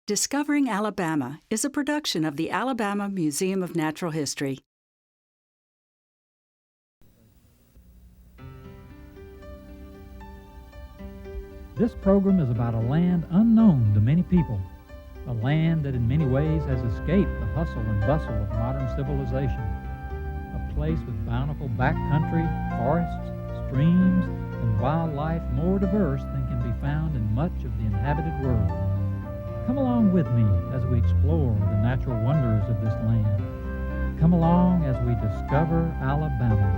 Discovering Alabama is a production of the Alabama Museum of Natural History. This program is about a land unknown to many people, a land that in many ways has escaped the hustle and bustle of modern civilization, a place with bountiful backcountry, forests, streams, and wildlife more diverse than can be found in much of the inhabited world. Come along with me as we explore the natural wonders of this land. Come along as we discover Alabama.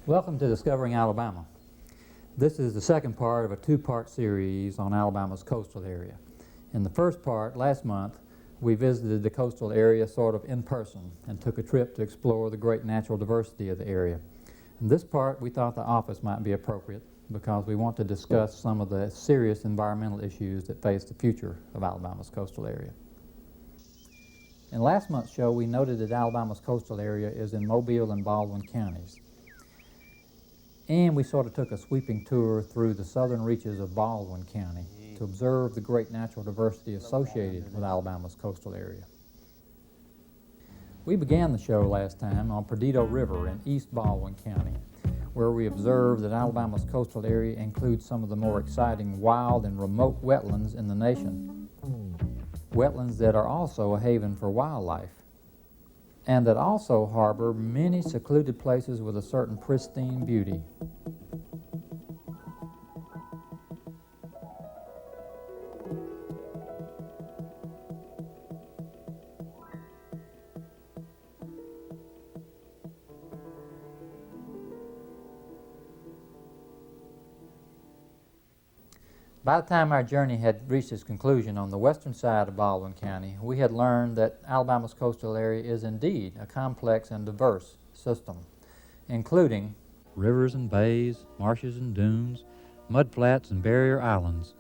Welcome to Discovering Alabama. This is the second part of a two-part series on Alabama's coastal area. In the first part, last month, we visited the coastal area sort of in person and took a trip to explore the great natural diversity of the area. In this part, we thought the office might be appropriate because we want to discuss some of the serious environmental issues that face the future of Alabama's coastal area. In last month's show, we noted that Alabama's coastal area is in Mobile and Baldwin counties. And we sort of took a sweeping tour through the southern reaches of Baldwin County to observe the great natural diversity associated with Alabama's coastal area. We began the show last time on Perdido River in East Baldwin County, where we observed that Alabama's coastal area includes some of the more exciting wild and remote wetlands in the nation. Wetlands that are also a haven for wildlife, and that also harbor many secluded places with a certain pristine beauty. By the time our journey had reached its conclusion on the western side of Baldwin County, we had learned that Alabama's coastal area is indeed a complex and diverse system, including rivers and bays, marshes and dunes, mudflats and barrier islands.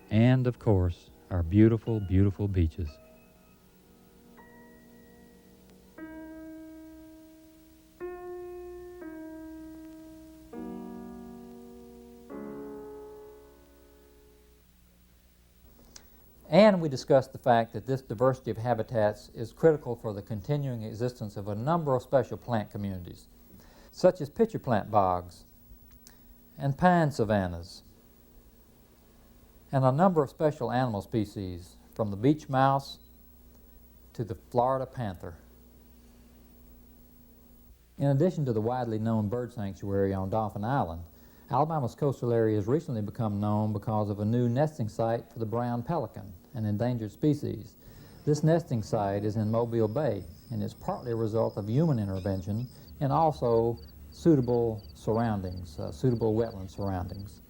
And, of course, our beautiful, beautiful beaches. And we discussed the fact that this diversity of habitats is critical for the continuing existence of a number of special plant communities, such as pitcher plant bogs and pine savannas, and a number of special animal species, from the beach mouse to the Florida panther. In addition to the widely known bird sanctuary on Dauphin Island, Alabama's coastal area has recently become known because of a new nesting site for the brown pelican, an endangered species. This nesting site is in Mobile Bay and is partly a result of human intervention and also suitable surroundings, suitable wetland surroundings,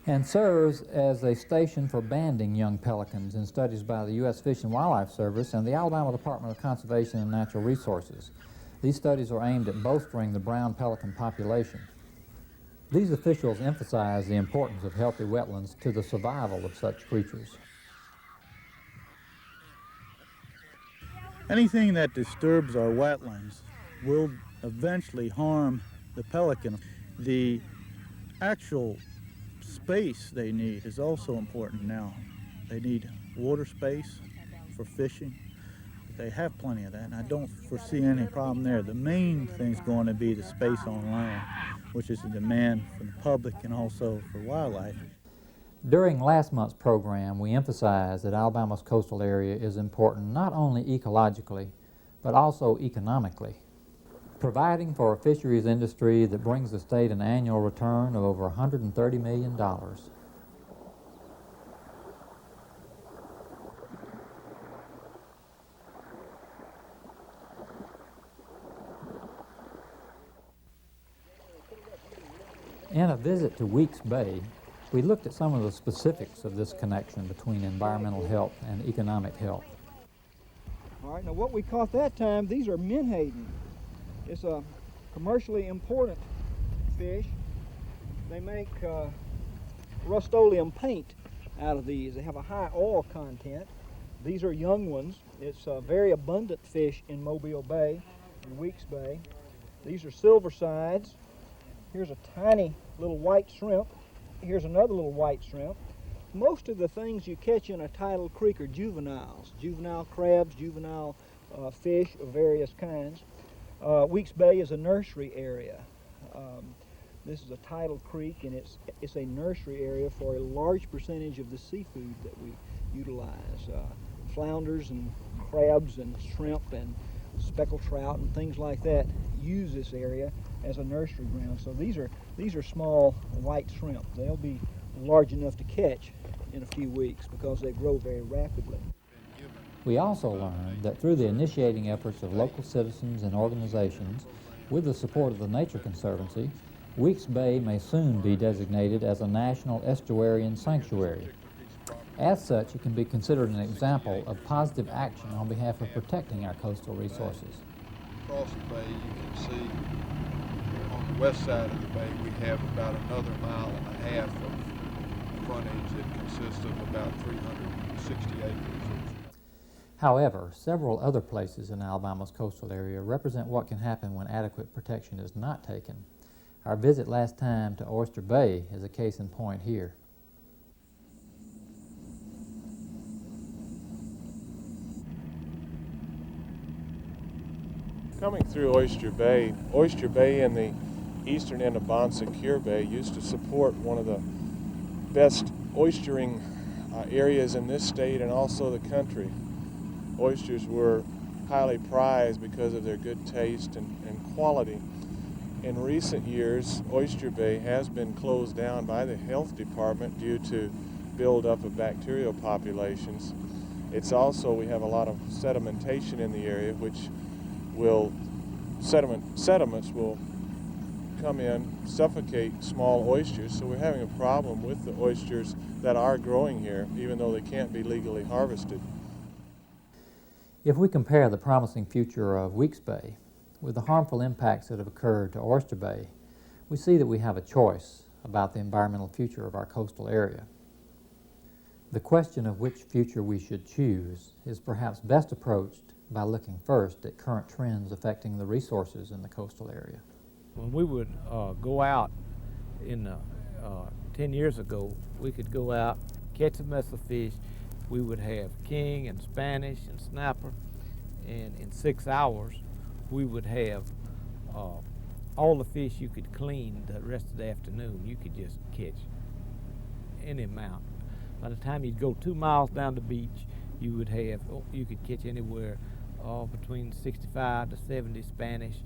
and serves as a station for banding young pelicans in studies by the U.S. Fish and Wildlife Service and the Alabama Department of Conservation and Natural Resources. These studies are aimed at bolstering the brown pelican population. These officials emphasize the importance of healthy wetlands to the survival of such creatures. Anything that disturbs our wetlands will eventually harm the pelican. The actual space they need is also important now. They need water space for fishing. They have plenty of that, and I don't foresee any problem there. The main thing is going to be the space on land, which is a demand from the public and also for wildlife. During last month's program, we emphasized that Alabama's coastal area is important not only ecologically, but also economically, providing for a fisheries industry that brings the state an annual return of over $130 million. In a visit to Weeks Bay, we looked at some of the specifics of this connection between environmental health and economic health. All right, right, now what we caught that time, these are menhaden. It's a commercially important fish. They make Rust-Oleum paint out of these. They have a high oil content. These are young ones. It's a very abundant fish in Mobile Bay, in Weeks Bay. These are silver sides. Here's a tiny little white shrimp. Here's another little white shrimp. Most of the things you catch in a tidal creek are juveniles, juvenile crabs, juvenile fish of various kinds. Weeks Bay is a nursery area. This is a tidal creek, and it's a nursery area for a large percentage of the seafood that we utilize. Flounders and crabs and shrimp and speckled trout and things like that use this area as a nursery ground. So these are small white shrimp. They'll be large enough to catch in a few weeks because they grow very rapidly. We also learned that through the initiating efforts of local citizens and organizations, with the support of the Nature Conservancy, Weeks Bay may soon be designated as a national estuarine sanctuary. As such, it can be considered an example of positive action on behalf of protecting our coastal resources. Across the bay, you can see on the west side of the bay we have about another 1.5 miles of frontage that consists of about 360 acres. However, several other places in Alabama's coastal area represent what can happen when adequate protection is not taken. Our visit last time to Oyster Bay is a case in point here. Coming through Oyster Bay and the eastern end of Bon Secure Bay used to support one of the best oystering areas in this state and also the country. Oysters were highly prized because of their good taste and quality. In recent years, Oyster Bay has been closed down by the health department due to buildup of bacterial populations. It's also, we have a lot of sedimentation in the area, which will, sediments will come in, suffocate small oysters, so we're having a problem with the oysters that are growing here, even though they can't be legally harvested. If we compare the promising future of Weeks Bay with the harmful impacts that have occurred to Oyster Bay, we see that we have a choice about the environmental future of our coastal area. The question of which future we should choose is perhaps best approached by looking first at current trends affecting the resources in the coastal area. When we would go out 10 years ago, we could go out, catch a mess of fish. We would have king and Spanish and snapper, and in 6 hours we would have all the fish you could clean the rest of the afternoon. You could just catch any amount. By the time you'd go 2 miles down the beach, you could catch anywhere between 65 to 70 Spanish,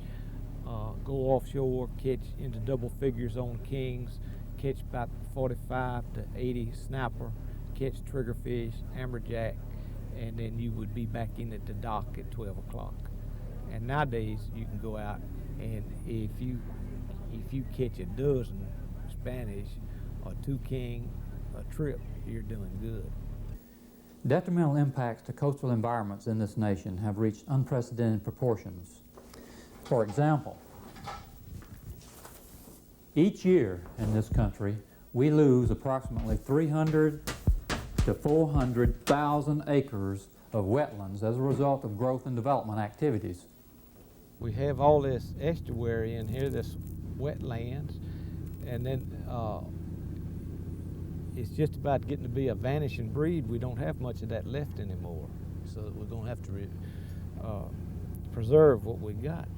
go offshore, catch into double figures on kings, catch about 45 to 80 snapper, catch triggerfish, amberjack, and then you would be back in at the dock at 12 o'clock. And nowadays you can go out, and if you catch a dozen Spanish or 2 king a trip, you're doing good. Detrimental impacts to coastal environments in this nation have reached unprecedented proportions. For example, each year in this country, we lose approximately 300 to 400,000 acres of wetlands as a result of growth and development activities. We have all this estuary in here, this wetlands, and then it's just about getting to be a vanishing breed. We don't have much of that left anymore, so we're going to have to preserve what we got.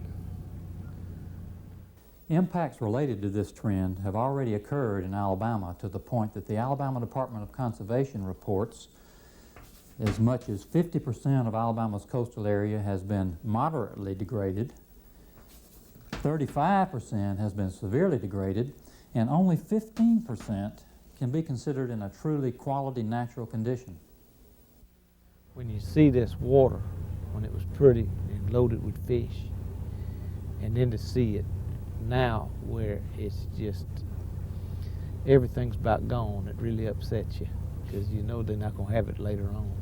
Impacts related to this trend have already occurred in Alabama to the point that the Alabama Department of Conservation reports as much as 50% of Alabama's coastal area has been moderately degraded, 35% has been severely degraded, and only 15% can be considered in a truly quality natural condition. When you see this water, when it was pretty and loaded with fish, and then to see it now where it's just, everything's about gone, it really upsets you because you know they're not going to have it later on.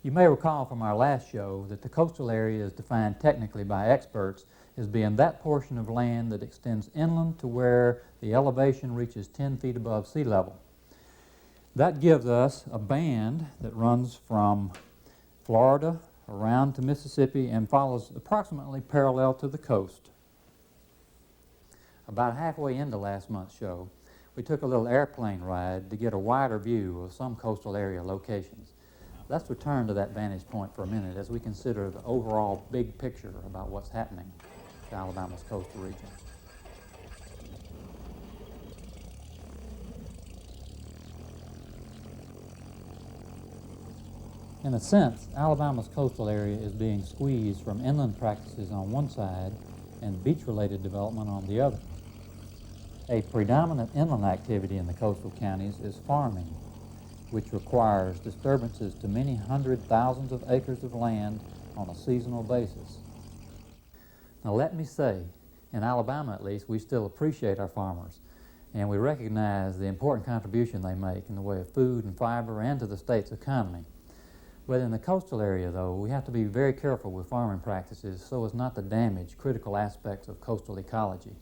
You may recall from our last show that the coastal area is defined technically by experts as being that portion of land that extends inland to where the elevation reaches 10 feet above sea level. That gives us a band that runs from Florida around to Mississippi and follows approximately parallel to the coast. About halfway into last month's show, we took a little airplane ride to get a wider view of some coastal area locations. Let's return to that vantage point for a minute as we consider the overall big picture about what's happening to Alabama's coastal region. In a sense, Alabama's coastal area is being squeezed from inland practices on one side and beach-related development on the other. A predominant inland activity in the coastal counties is farming, which requires disturbances to many hundred thousands of acres of land on a seasonal basis. Now let me say, in Alabama at least, we still appreciate our farmers, and we recognize the important contribution they make in the way of food and fiber and to the state's economy. But in the coastal area, though, we have to be very careful with farming practices so as not to damage critical aspects of coastal ecology.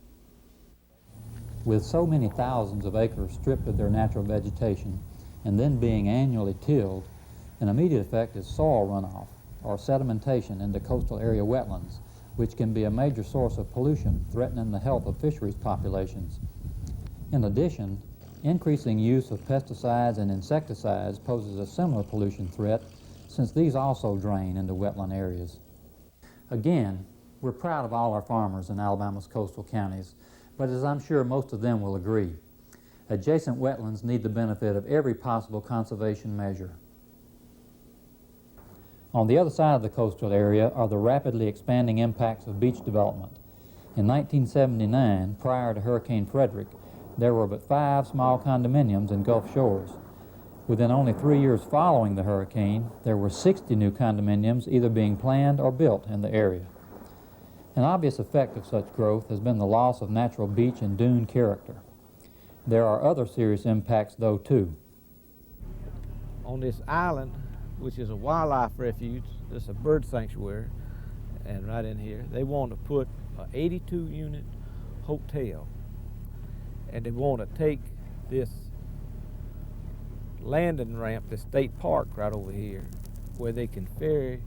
With so many thousands of acres stripped of their natural vegetation and then being annually tilled, an immediate effect is soil runoff or sedimentation into coastal area wetlands, which can be a major source of pollution threatening the health of fisheries populations. In addition, increasing use of pesticides and insecticides poses a similar pollution threat, since these also drain into wetland areas. Again, we're proud of all our farmers in Alabama's coastal counties, but as I'm sure most of them will agree, adjacent wetlands need the benefit of every possible conservation measure. On the other side of the coastal area are the rapidly expanding impacts of beach development. In 1979, prior to Hurricane Frederick, there were but 5 small condominiums in Gulf Shores. Within only 3 years following the hurricane, there were 60 new condominiums either being planned or built in the area. An obvious effect of such growth has been the loss of natural beach and dune character. There are other serious impacts, though, too. On this island, which is a wildlife refuge, this is a bird sanctuary, and right in here, they want to put an 82-unit hotel, and they want to take this landing ramp, the state park right over here, where they can ferry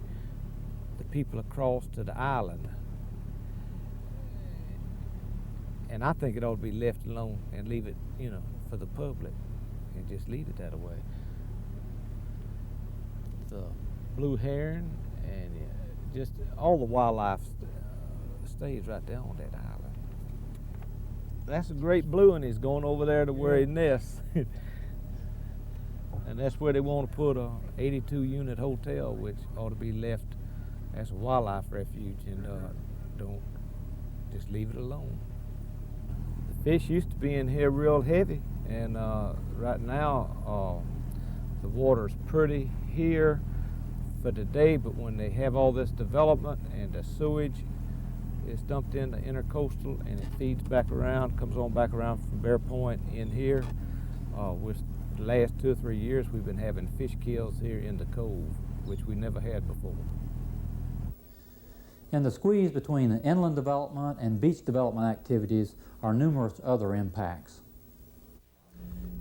the people across to the island. And I think it ought to be left alone and leave it, for the public, and just leave it that way. The blue heron and just all the wildlife stays right there on that island. That's a great blue one. He's going over there to where he nests. And that's where they want to put a 82-unit hotel, which ought to be left as a wildlife refuge, and don't just leave it alone. The fish used to be in here real heavy, and right now the water's pretty here for today, but when they have all this development and the sewage is dumped into intercoastal and it feeds back around, comes on back around from Bear Point in here, with the last 2 or 3 years we've been having fish kills here in the cove, which we never had before. In the squeeze between the inland development and beach development activities are numerous other impacts.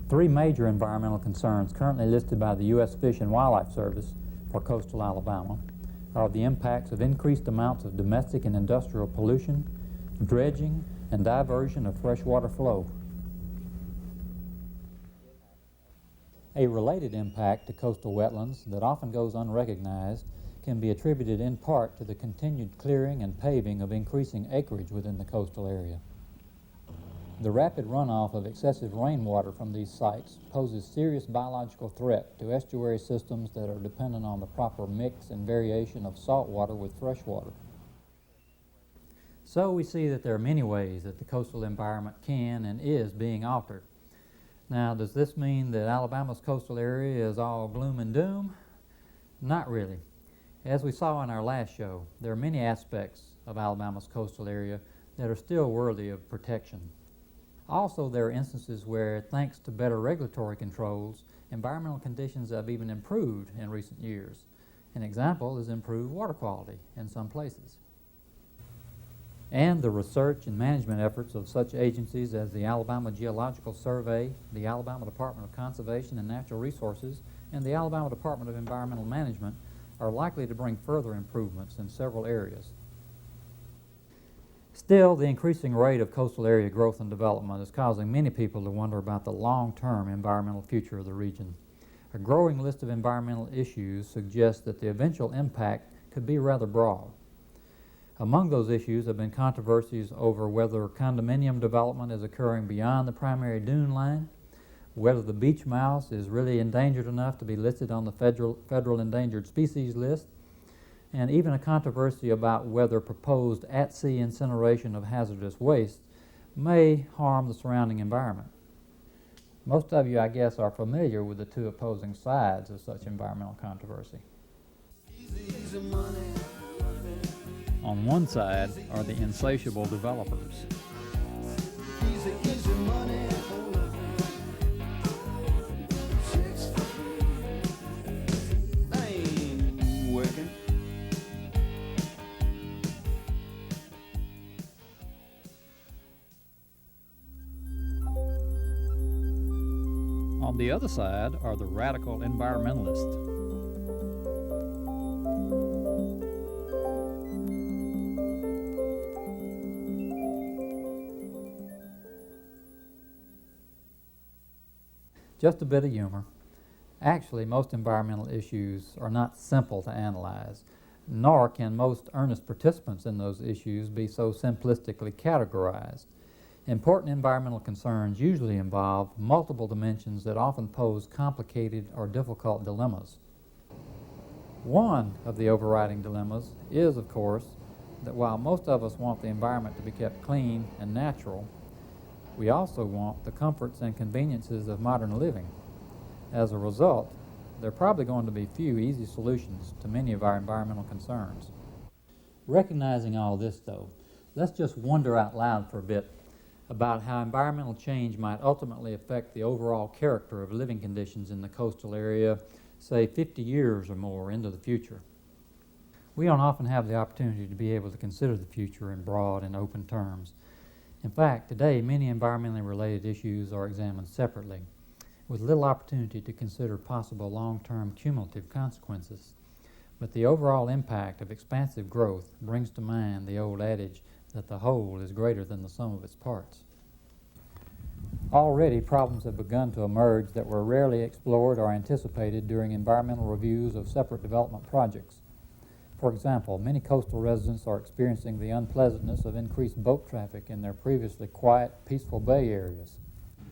3 major environmental concerns currently listed by the U.S. Fish and Wildlife Service for coastal Alabama are the impacts of increased amounts of domestic and industrial pollution, dredging, and diversion of freshwater flow. A related impact to coastal wetlands that often goes unrecognized can be attributed in part to the continued clearing and paving of increasing acreage within the coastal area. The rapid runoff of excessive rainwater from these sites poses serious biological threat to estuary systems that are dependent on the proper mix and variation of salt water with fresh water. So we see that there are many ways that the coastal environment can and is being altered. Now, does this mean that Alabama's coastal area is all gloom and doom? Not really. As we saw in our last show, there are many aspects of Alabama's coastal area that are still worthy of protection. Also, there are instances where, thanks to better regulatory controls, environmental conditions have even improved in recent years. An example is improved water quality in some places. And the research and management efforts of such agencies as the Alabama Geological Survey, the Alabama Department of Conservation and Natural Resources, and the Alabama Department of Environmental Management are likely to bring further improvements in several areas. Still, the increasing rate of coastal area growth and development is causing many people to wonder about the long-term environmental future of the region. A growing list of environmental issues suggests that the eventual impact could be rather broad. Among those issues have been controversies over whether condominium development is occurring beyond the primary dune line, whether the beach mouse is really endangered enough to be listed on the federal endangered species list, and even a controversy about whether proposed at-sea incineration of hazardous waste may harm the surrounding environment. Most of you, I guess, are familiar with the two opposing sides of such environmental controversy. On one side are the insatiable developers. On the other side are the radical environmentalists. Just a bit of humor. Actually, most environmental issues are not simple to analyze, nor can most earnest participants in those issues be so simplistically categorized. Important environmental concerns usually involve multiple dimensions that often pose complicated or difficult dilemmas. One of the overriding dilemmas is, of course, that while most of us want the environment to be kept clean and natural, we also want the comforts and conveniences of modern living. As a result, there are probably going to be few easy solutions to many of our environmental concerns. Recognizing all this, though, let's just wonder out loud for a bit about how environmental change might ultimately affect the overall character of living conditions in the coastal area, say 50 years or more into the future. We don't often have the opportunity to be able to consider the future in broad and open terms. In fact, today many environmentally related issues are examined separately, with little opportunity to consider possible long-term cumulative consequences. But the overall impact of expansive growth brings to mind the old adage that the whole is greater than the sum of its parts. Already, problems have begun to emerge that were rarely explored or anticipated during environmental reviews of separate development projects. For example, many coastal residents are experiencing the unpleasantness of increased boat traffic in their previously quiet, peaceful bay areas.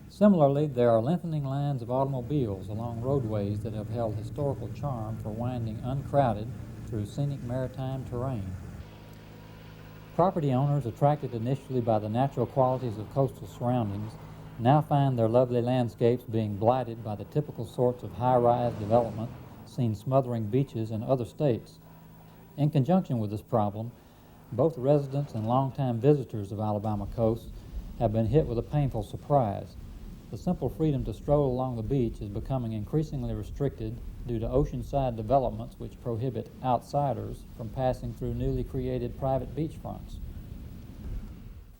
Similarly, there are lengthening lines of automobiles along roadways that have held historical charm for winding uncrowded through scenic maritime terrain. Property owners, attracted initially by the natural qualities of coastal surroundings, now find their lovely landscapes being blighted by the typical sorts of high-rise development seen smothering beaches in other states. In conjunction with this problem, both residents and longtime visitors of Alabama coast have been hit with a painful surprise. The simple freedom to stroll along the beach is becoming increasingly restricted due to oceanside developments which prohibit outsiders from passing through newly created private beachfronts.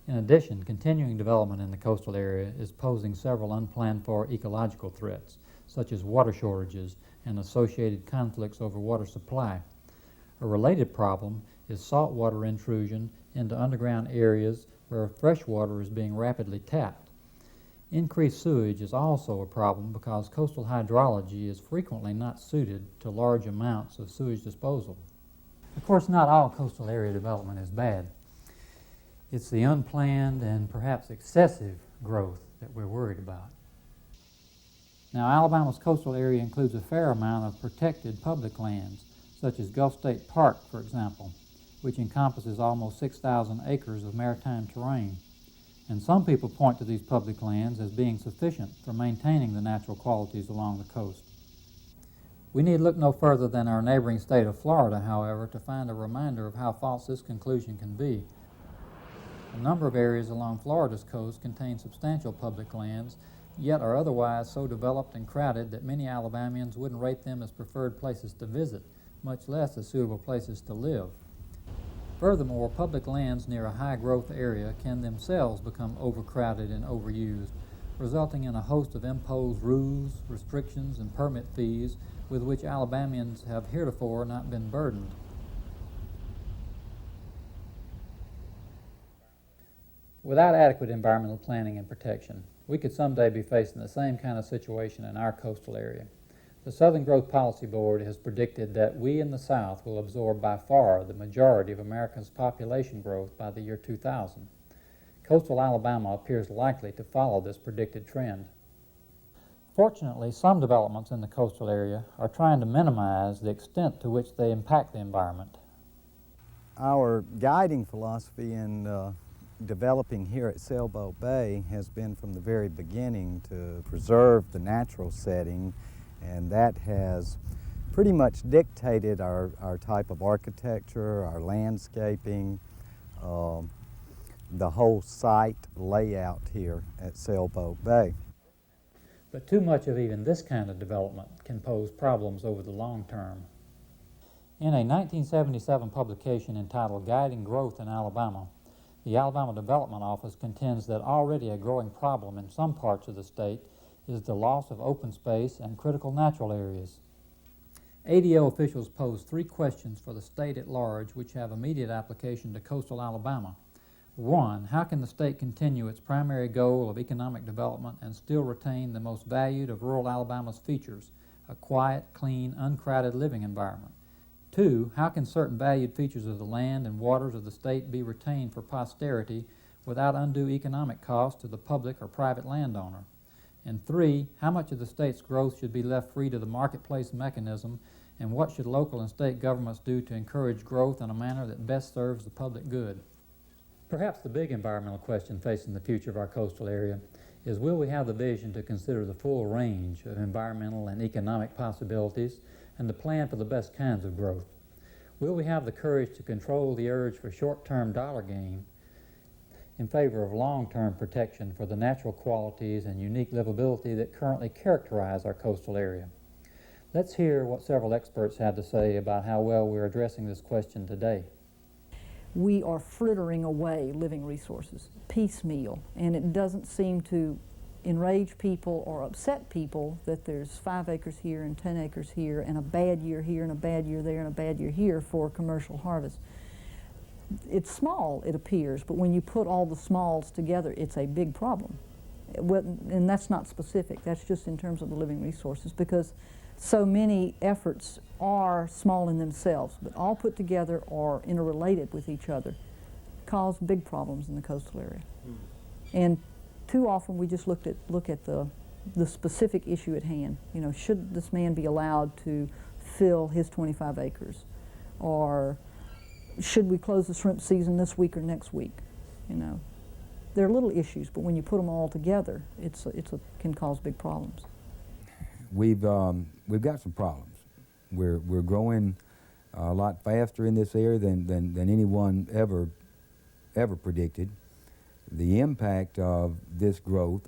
In addition, continuing development in the coastal area is posing several unplanned for ecological threats, such as water shortages and associated conflicts over water supply. A related problem is saltwater intrusion into underground areas where fresh water is being rapidly tapped. Increased sewage is also a problem because coastal hydrology is frequently not suited to large amounts of sewage disposal. Of course, not all coastal area development is bad. It's the unplanned and perhaps excessive growth that we're worried about. Now, Alabama's coastal area includes a fair amount of protected public lands, such as Gulf State Park, for example, which encompasses almost 6,000 acres of maritime terrain. And some people point to these public lands as being sufficient for maintaining the natural qualities along the coast. We need look no further than our neighboring state of Florida, however, to find a reminder of how false this conclusion can be. A number of areas along Florida's coast contain substantial public lands, yet are otherwise so developed and crowded that many Alabamians wouldn't rate them as preferred places to visit, much less as suitable places to live. Furthermore, public lands near a high-growth area can themselves become overcrowded and overused, resulting in a host of imposed rules, restrictions, and permit fees with which Alabamians have heretofore not been burdened. Without adequate environmental planning and protection, we could someday be facing the same kind of situation in our coastal area. The Southern Growth Policy Board has predicted that we in the South will absorb by far the majority of America's population growth by the year 2000. Coastal Alabama appears likely to follow this predicted trend. Fortunately, some developments in the coastal area are trying to minimize the extent to which they impact the environment. Our guiding philosophy in developing here at Sailboat Bay has been from the very beginning to preserve the natural setting, and that has pretty much dictated our type of architecture, our landscaping, the whole site layout here at Sailboat Bay. But too much of even this kind of development can pose problems over the long term. In a 1977 publication entitled Guiding Growth in Alabama, the Alabama Development Office contends that already a growing problem in some parts of the state is the loss of open space and critical natural areas. ADO officials pose 3 questions for the state at large which have immediate application to coastal Alabama. 1, how can the state continue its primary goal of economic development and still retain the most valued of rural Alabama's features, a quiet, clean, uncrowded living environment? 2, how can certain valued features of the land and waters of the state be retained for posterity without undue economic cost to the public or private landowner? And 3, how much of the state's growth should be left free to the marketplace mechanism, and what should local and state governments do to encourage growth in a manner that best serves the public good? Perhaps the big environmental question facing the future of our coastal area is, will we have the vision to consider the full range of environmental and economic possibilities and to plan for the best kinds of growth? Will we have the courage to control the urge for short-term dollar gain in favor of long-term protection for the natural qualities and unique livability that currently characterize our coastal area? Let's hear what several experts have to say about how well we're addressing this question today. We are frittering away living resources piecemeal, and it doesn't seem to enrage people or upset people that there's 5 acres here and 10 acres here and a bad year here and a bad year there and a bad year here for commercial harvest. It's small, it appears, but when you put all the smalls together, it's a big problem. And that's not specific, that's just in terms of the living resources, because so many efforts are small in themselves, but all put together or interrelated with each other cause big problems in the coastal area. And too often we just look at the specific issue at hand. You know, should this man be allowed to fill his 25 acres? Or should we close the shrimp season this week or next week? You know, they're little issues, but when you put them all together, it can cause big problems. We've got some problems. We're growing a lot faster in this area than anyone ever predicted. The impact of this growth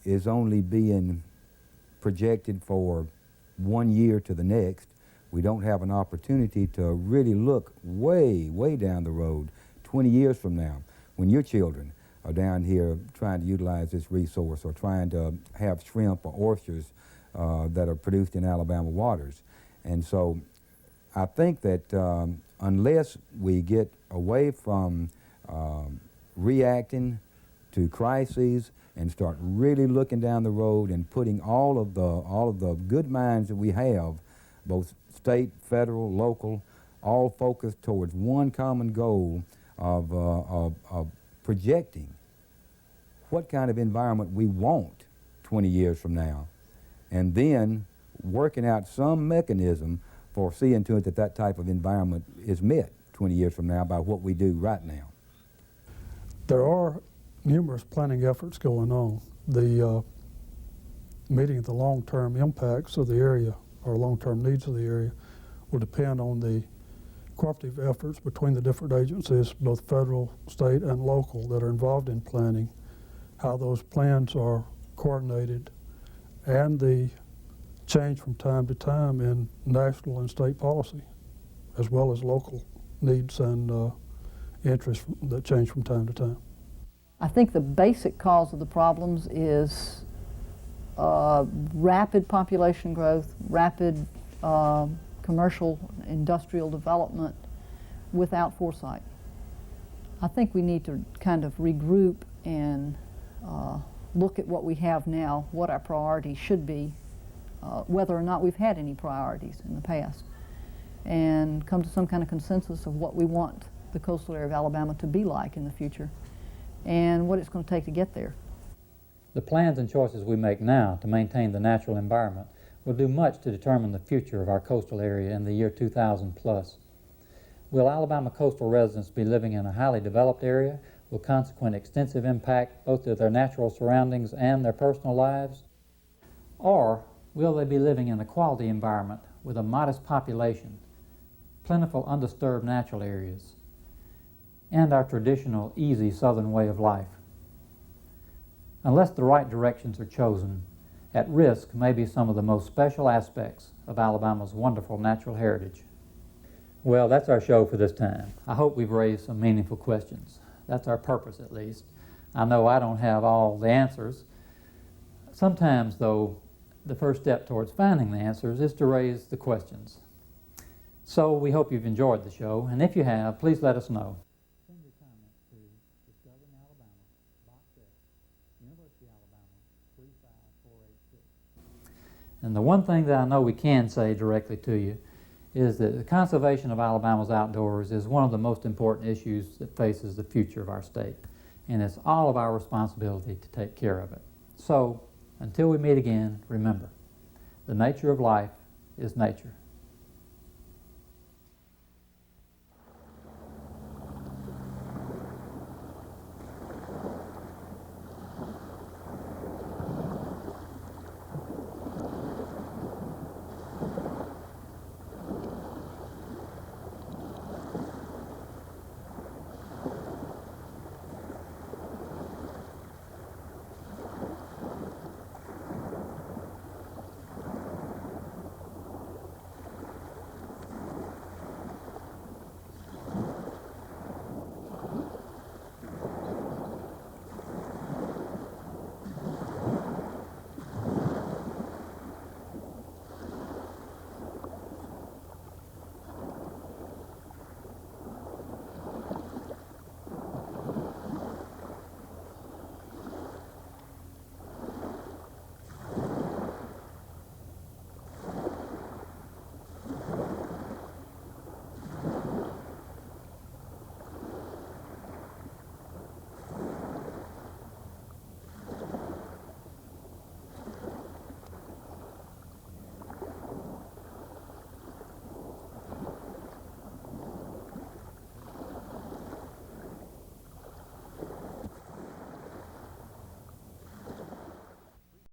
is only being projected for 1 year to the next. We don't have an opportunity to really look way down the road, 20 years from now, when your children are down here trying to utilize this resource or trying to have shrimp or oysters that are produced in Alabama waters. And so I think that unless we get away from reacting to crises and start really looking down the road and putting all of the good minds that we have, both state, federal, local, all focused towards one common goal of projecting what kind of environment we want 20 years from now, and then working out some mechanism for seeing to it that that type of environment is met 20 years from now by what we do right now. There are numerous planning efforts going on. The meeting the long-term impacts of the area or long-term needs of the area will depend on the cooperative efforts between the different agencies, both federal, state, and local, that are involved in planning, how those plans are coordinated, and the change from time to time in national and state policy, as well as local needs and interests that change from time to time. I think the basic cause of the problems is rapid population growth, rapid commercial industrial development without foresight. I think we need to kind of regroup and look at what we have now, what our priorities should be, whether or not we've had any priorities in the past, and come to some kind of consensus of what we want the coastal area of Alabama to be like in the future and what it's going to take to get there. The plans and choices we make now to maintain the natural environment will do much to determine the future of our coastal area in the year 2000 plus. Will Alabama coastal residents be living in a highly developed area with consequent extensive impact both to their natural surroundings and their personal lives? Or will they be living in a quality environment with a modest population, plentiful undisturbed natural areas, and our traditional easy southern way of life? Unless the right directions are chosen, at risk may be some of the most special aspects of Alabama's wonderful natural heritage. Well, that's our show for this time. I hope we've raised some meaningful questions. That's our purpose, at least. I know I don't have all the answers. Sometimes, though, the first step towards finding the answers is to raise the questions. So we hope you've enjoyed the show, and if you have, please let us know. Send your comments to Discovering Alabama, Box 7, University of Alabama, 35486. And the one thing that I know we can say directly to you is that the conservation of Alabama's outdoors is one of the most important issues that faces the future of our state, and it's all of our responsibility to take care of it. So, until we meet again, remember, the nature of life is nature.